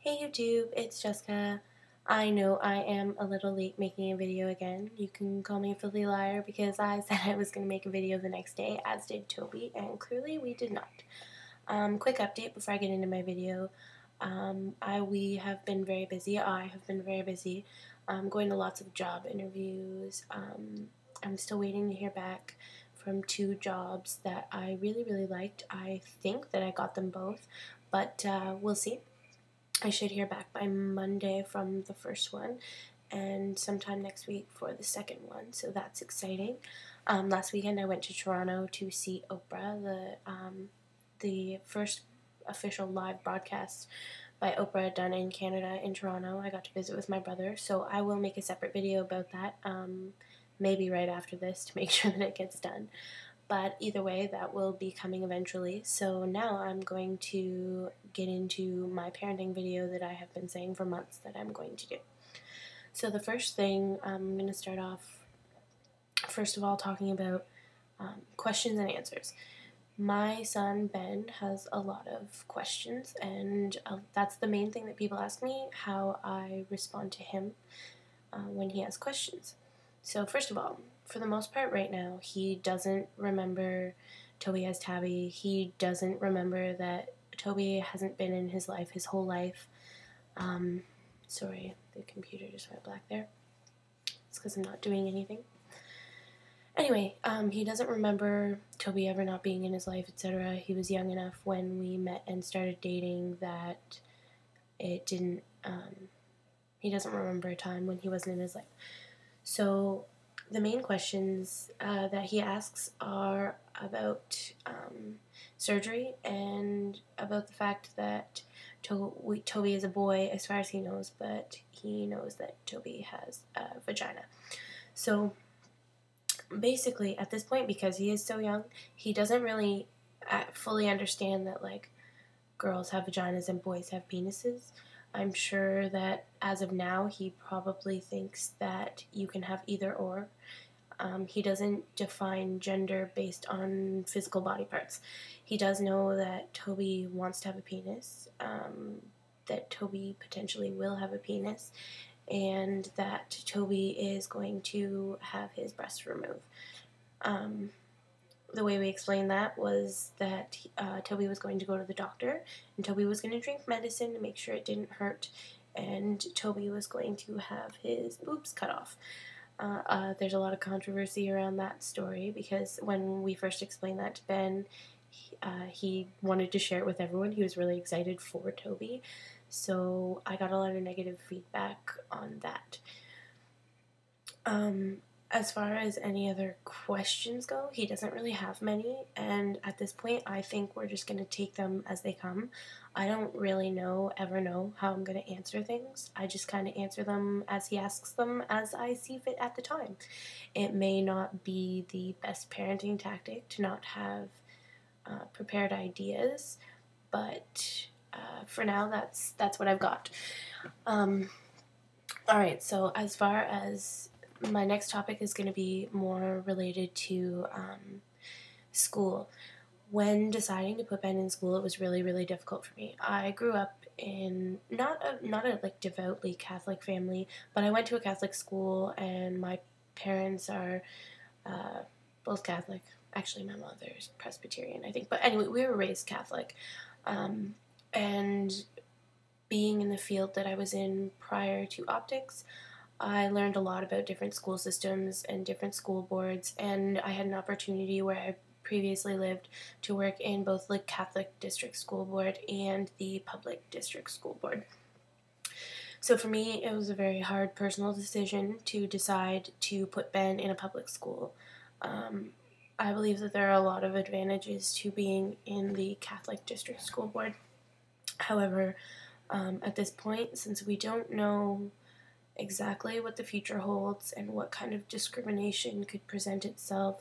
Hey YouTube, it's Jessica. I know I am a little late making a video again. You can call me a filthy liar because I said I was going to make a video the next day, as did Toby, and clearly we did not. Quick update before I get into my video. We have been very busy. I have been very busy. Going to lots of job interviews. I'm still waiting to hear back from 2 jobs that I really liked. I think that I got them both, but we'll see. I should hear back by Monday from the first one and sometime next week for the second one, so that's exciting. Last weekend I went to Toronto to see Oprah, the first official live broadcast by Oprah done in Canada in Toronto. I got to visit with my brother, so I will make a separate video about that, maybe right after this to make sure that it gets done. But either way, that will be coming eventually. So now I'm going to get into my parenting video that I have been saying for months that I'm going to do. So the first thing, I'm going to start off, first of all, talking about questions and answers. My son Ben has a lot of questions, and that's the main thing that people ask me, how I respond to him when he has questions. So first of all, for the most part right now, he doesn't remember Toby has Tabby. He doesn't remember that Toby hasn't been in his life his whole life. Sorry, the computer just went black there. It's because I'm not doing anything. Anyway, he doesn't remember Toby ever not being in his life, etc. He was young enough when we met and started dating that it didn't, he doesn't remember a time when he wasn't in his life. So the main questions that he asks are about surgery and about the fact that Toby is a boy as far as he knows, but he knows that Toby has a vagina. So basically at this point, because he is so young, he doesn't really fully understand that like girls have vaginas and boys have penises. I'm sure that as of now, he probably thinks that you can have either or. He doesn't define gender based on physical body parts. He does know that Toby wants to have a penis, that Toby potentially will have a penis, and that Toby is going to have his breast removed. The way we explained that was that Toby was going to go to the doctor, and Toby was going to drink medicine to make sure it didn't hurt, and Toby was going to have his boobs cut off. There's a lot of controversy around that story because when we first explained that to Ben, he wanted to share it with everyone. He was really excited for Toby, so I got a lot of negative feedback on that. As far as any other questions go, he doesn't really have many, and at this point, I think we're just going to take them as they come. I don't really ever know how I'm going to answer things. I just kind of answer them as he asks them as I see fit at the time. It may not be the best parenting tactic to not have prepared ideas, but for now, that's what I've got. Alright, so as far as my next topic is going to be more related to school. When deciding to put Ben in school, it was really difficult for me. I grew up in not a like devoutly Catholic family, but I went to a Catholic school, and my parents are both Catholic. Actually, my mother is Presbyterian, I think. But anyway, we were raised Catholic, and being in the field that I was in prior to optics, I learned a lot about different school systems and different school boards, and I had an opportunity where I previously lived to work in both the Catholic District School Board and the Public District School Board. So for me, it was a very hard personal decision to decide to put Ben in a public school. I believe that there are a lot of advantages to being in the Catholic District School Board. However, at this point, since we don't know exactly what the future holds and what kind of discrimination could present itself,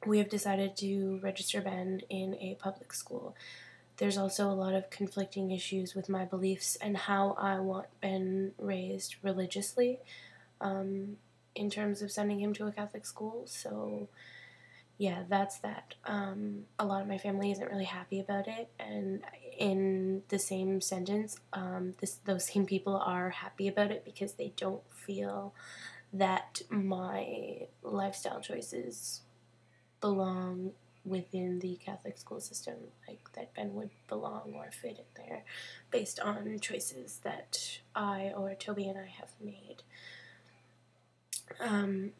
we have decided to register Ben in a public school. There's also a lot of conflicting issues with my beliefs and how I want Ben raised religiously in terms of sending him to a Catholic school. So yeah, that's that. A lot of my family isn't really happy about it, and in the same sentence, those same people are happy about it because they don't feel that my lifestyle choices belong within the Catholic school system, like that Ben would belong or fit in there based on choices that I or Toby and I have made.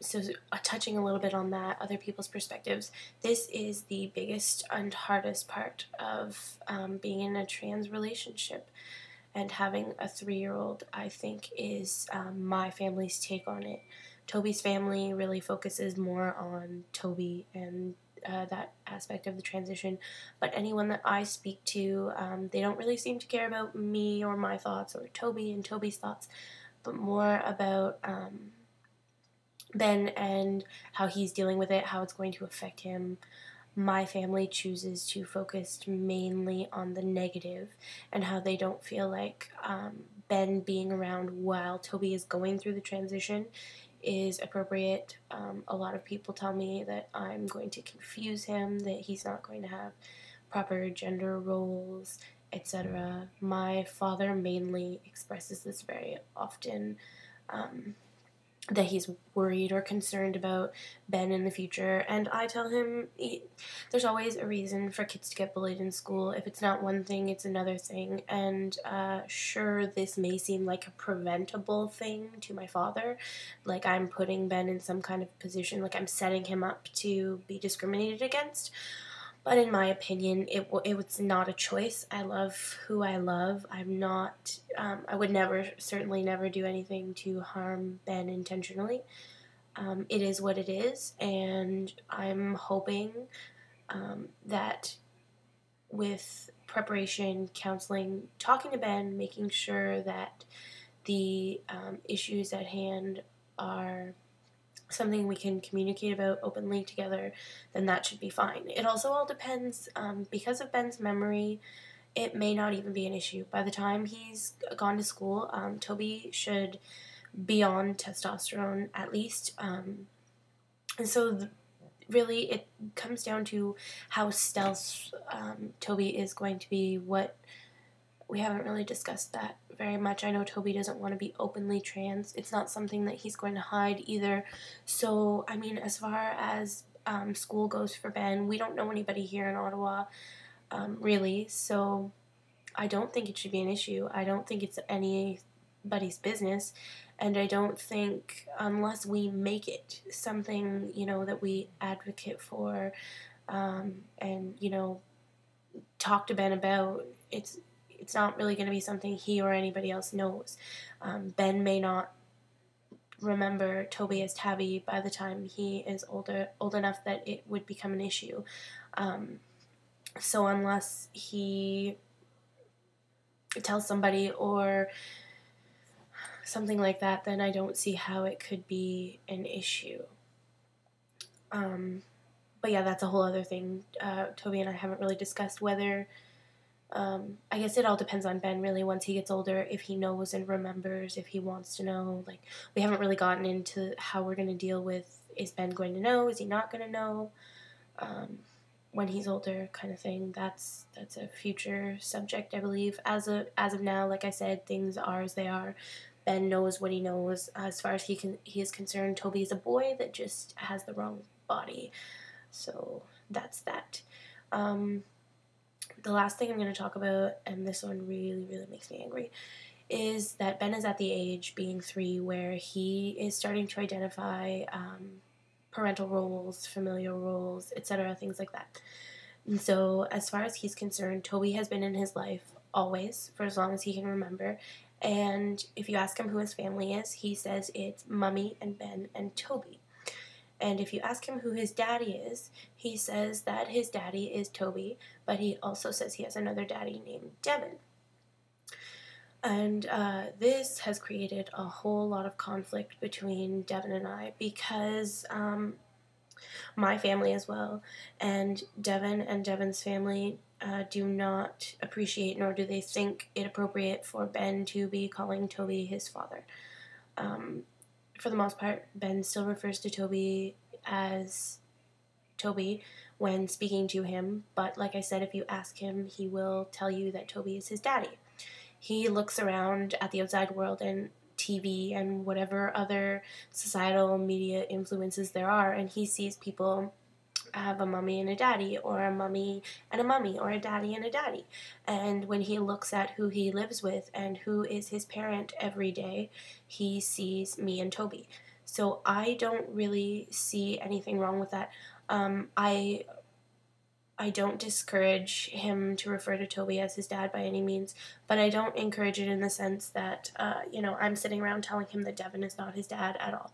So touching a little bit on that, other people's perspectives, this is the biggest and hardest part of being in a trans relationship. And having a 3-year-old, I think, is my family's take on it. Toby's family really focuses more on Toby and that aspect of the transition. But anyone that I speak to, they don't really seem to care about me or my thoughts or Toby and Toby's thoughts, but more about Ben and how he's dealing with it, how it's going to affect him. My family chooses to focus mainly on the negative and how they don't feel like Ben being around while Toby is going through the transition is appropriate. A lot of people tell me that I'm going to confuse him, that he's not going to have proper gender roles, etc. My father mainly expresses this very often. That he's worried or concerned about Ben in the future. And I tell him there's always a reason for kids to get bullied in school. If it's not one thing, it's another thing. And sure, this may seem like a preventable thing to my father. Like I'm putting Ben in some kind of position, like I'm setting him up to be discriminated against. But in my opinion, it was not a choice. I love who I love. I'm not, I would never, certainly never do anything to harm Ben intentionally. It is what it is, and I'm hoping that with preparation, counseling, talking to Ben, making sure that the issues at hand are something we can communicate about openly together, then that should be fine. It also all depends, because of Ben's memory, it may not even be an issue. By the time he's gone to school, Toby should be on testosterone at least. And so, really, it comes down to how stealth Toby is going to be. What we haven't really discussed that very much. I know Toby doesn't want to be openly trans. It's not something that he's going to hide either. So, I mean, as far as school goes for Ben, we don't know anybody here in Ottawa, really. So, I don't think it should be an issue. I don't think it's anybody's business. And I don't think, unless we make it something, that we advocate for and, talk to Ben about, it's not really going to be something he or anybody else knows. Ben may not remember Toby as Tabby by the time he is old enough that it would become an issue. So unless he tells somebody or something like that, then I don't see how it could be an issue. But yeah, that's a whole other thing. Toby and I haven't really discussed whether I guess it all depends on Ben, really, once he gets older, if he knows and remembers, if he wants to know. Like, we haven't really gotten into how we're going to deal with, is Ben going to know, is he not going to know, when he's older, kind of thing. That's a future subject, I believe. As of now, like I said, things are as they are. Ben knows what he knows. As far as he is concerned, Toby is a boy that just has the wrong body. So, that's that. The last thing I'm going to talk about, and this one really, really makes me angry, is that Ben is at the age, being 3, where he is starting to identify parental roles, familial roles, etc., things like that. And so, as far as he's concerned, Toby has been in his life always, for as long as he can remember. And if you ask him who his family is, he says it's Mummy and Ben and Toby. And if you ask him who his daddy is, he says that his daddy is Toby, but he also says he has another daddy named Devin. And this has created a whole lot of conflict between Devin and I because my family as well, and Devin and Devin's family do not appreciate nor do they think it appropriate for Ben to be calling Toby his father. For the most part, Ben still refers to Toby as Toby when speaking to him, but like I said, if you ask him, he will tell you that Toby is his daddy. He looks around at the outside world and TV and whatever other societal media influences there are, and he sees people have a mummy and a daddy, or a mummy and a mummy, or a daddy and a daddy. And when he looks at who he lives with and who is his parent every day, he sees me and Toby. So I don't really see anything wrong with that. I don't discourage him to refer to Toby as his dad by any means, but I don't encourage it in the sense that, I'm sitting around telling him that Devin is not his dad at all.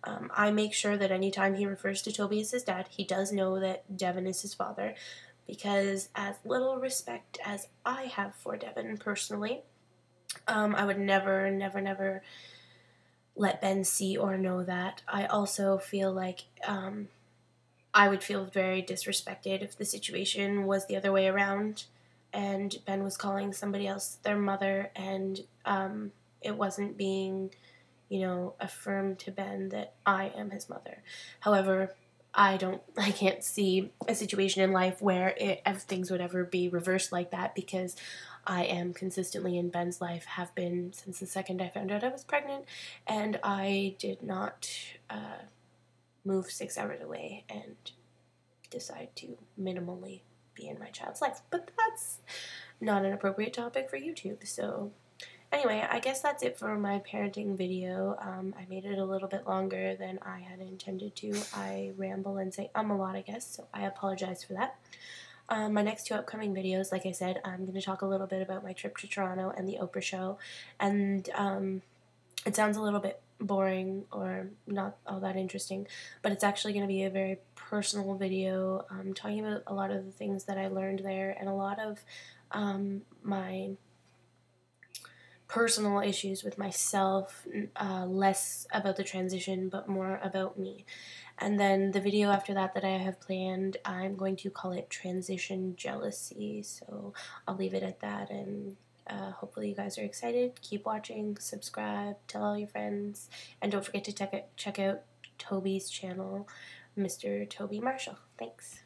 I make sure that anytime he refers to Toby as his dad, he does know that Devin is his father, because as little respect as I have for Devin personally, I would never, never, never let Ben see or know that. I also feel like I would feel very disrespected if the situation was the other way around and Ben was calling somebody else their mother, and it wasn't being, affirmed to Ben that I am his mother. However, I can't see a situation in life where things would ever be reversed like that, because I am consistently in Ben's life, have been since the second I found out I was pregnant, and I did not move 6 hours away and decide to minimally be in my child's life. But that's not an appropriate topic for YouTube. So anyway, I guess that's it for my parenting video. I made it a little bit longer than I had intended to. I ramble and say a lot, I guess, so I apologize for that. My next 2 upcoming videos, like I said, I'm going to talk a little bit about my trip to Toronto and the Oprah show, and it sounds a little bit boring or not all that interesting, but it's actually going to be a very personal video, talking about a lot of the things that I learned there, and a lot of my personal issues with myself, less about the transition but more about me. And then the video after that I have planned, I'm going to call it Transition Jealousy, so I'll leave it at that, and hopefully you guys are excited. Keep watching, subscribe, tell all your friends, and don't forget to check out Toby's channel, Mr. Toby Marshall. Thanks.